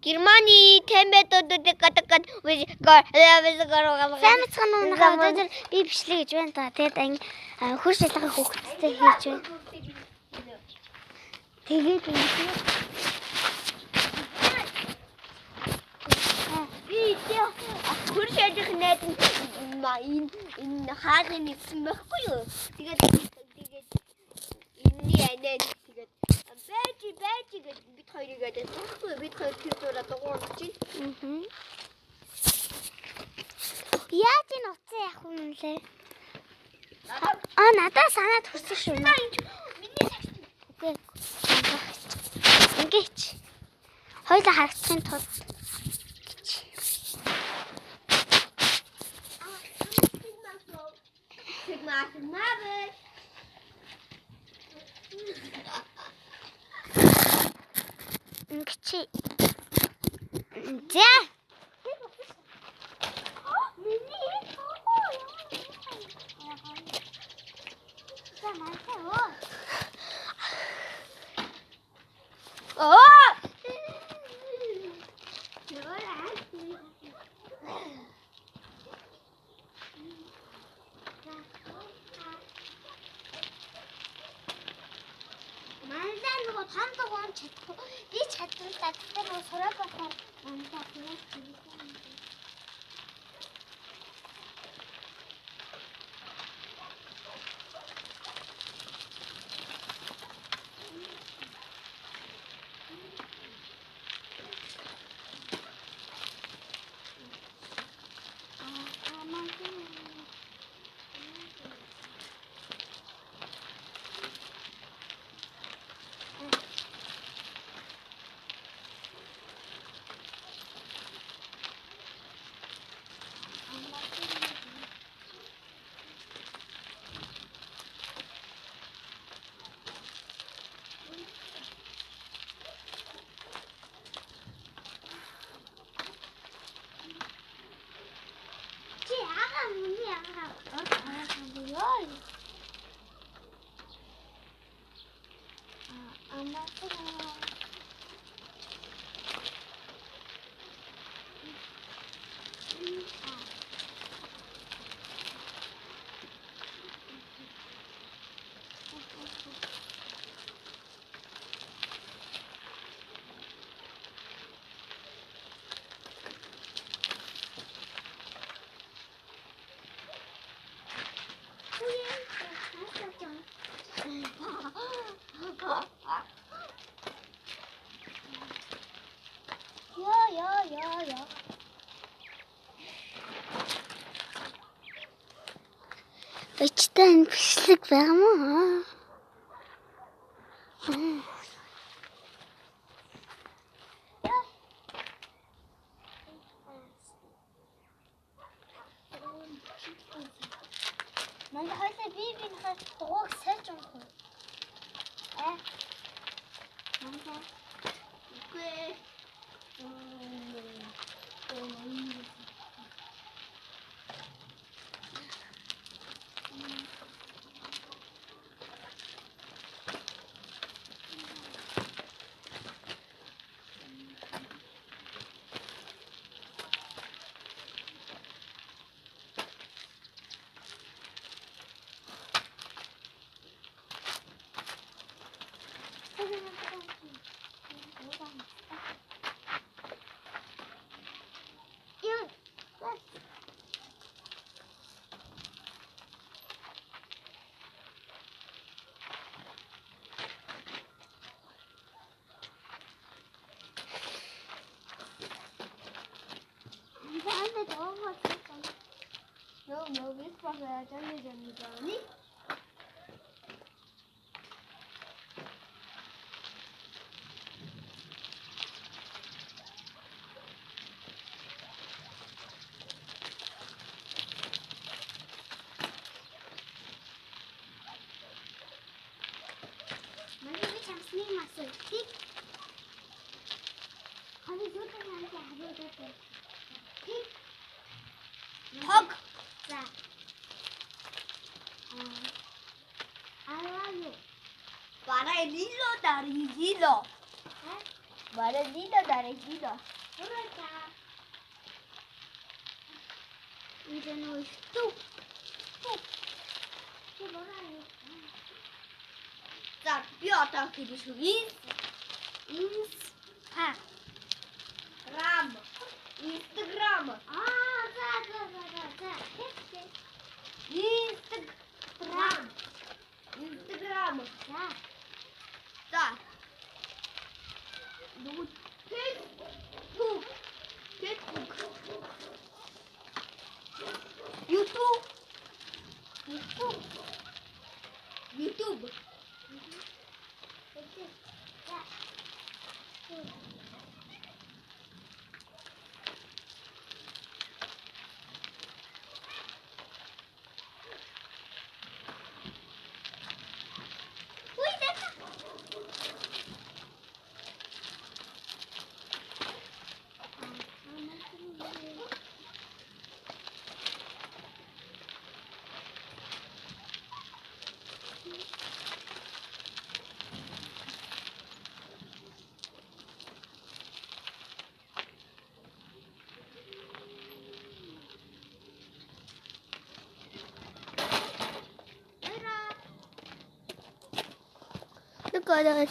Германы температурыг гадагад Сайн мэцхан уу өнөөдөр би бичлээ гэж байна та. Тэгээд хурш ялгах хөвгттэй хийж байна. Тэгээд хурш ялгах найд энэ хаалгын нэгсэн байхгүй юу? Тэгээд энэний анаа тэгээд байж гэж бид хоёрыг гэдэг байхгүй бид хоёр тэр дураа дугуйж чинь. яаж энэ уцаа явах юм лээ? Надад санаад хүрсэн шүү. Миний сагт. Үгүй. Ингээд. Хоёулаа харагдахын тулд. Мабэ. Ингээд. За. Манлаа нөгөө танд гоон чадахгүй. Би чадвартай гэхдээ нөгөө сураад болохоор манлаа хүмүүс хэлсэн. Ja. Өчтөө энэ бичлэг байгаа мó. Манай хоёлаа бибинийхээ дугуйг сольж унах. Манай үгүй. No, this was a journey. Hug. I love you. Para el hilo, Darillo. 말해 니도 나래 니도. 그러자. 이제 너 뚝. 이게 뭐라요? 자, 뼈다 그리고 인스타. 인스타그램. 인스타그램. 아, 자. 인스타그램. 인스타그램. 자. 자. 누구 페이스북. 페이스북. 유튜브. 유튜브. 자. 우이 됐다. 이거 내가